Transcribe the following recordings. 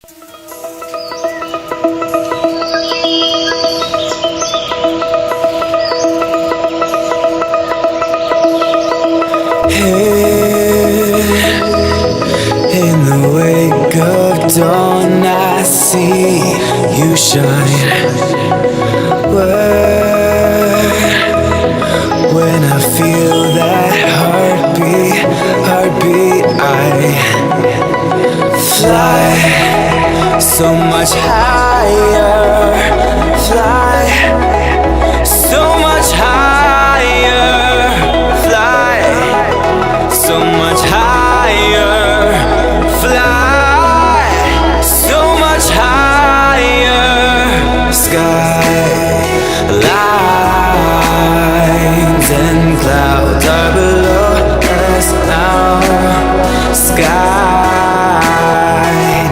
In the wake of dawn, I see you shine. When I feel that heartbeat, I fly so much higher. Fly so much higher. Fly so much higher. Fly so much higher. Sky lines and clouds are below us now. Sky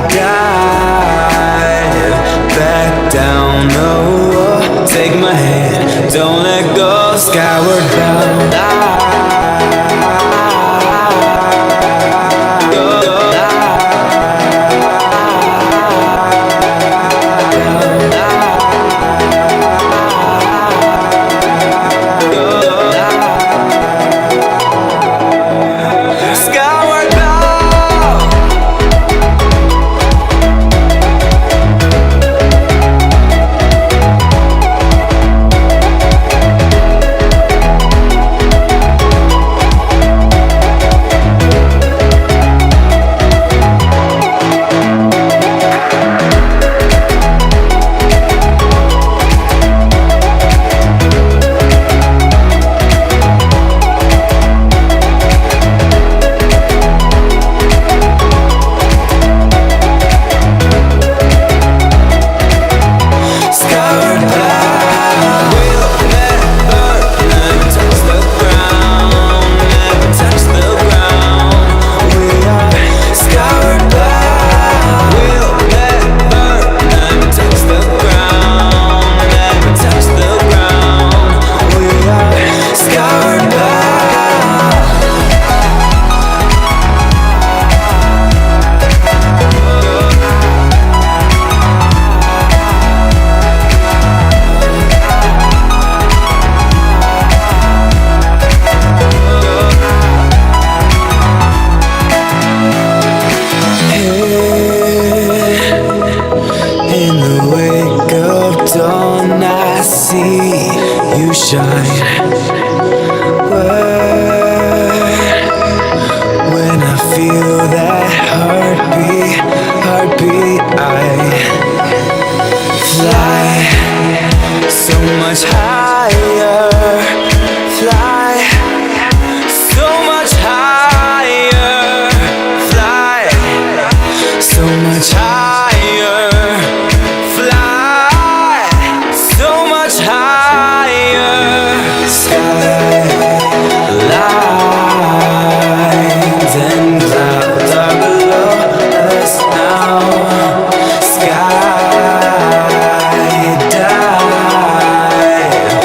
dive back down. Oh, take my hand, don't let go. Skyward bound. Shine. When I feel that heartbeat, I fly so much higher. Fly so much higher. Fly so much higher. Fly so much higher. Sky lines and clouds are below us now. Sky dive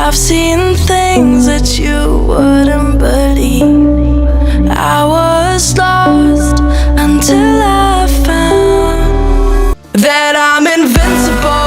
I've seen things that you wouldn't believe. I was lost until I found that I'm invincible.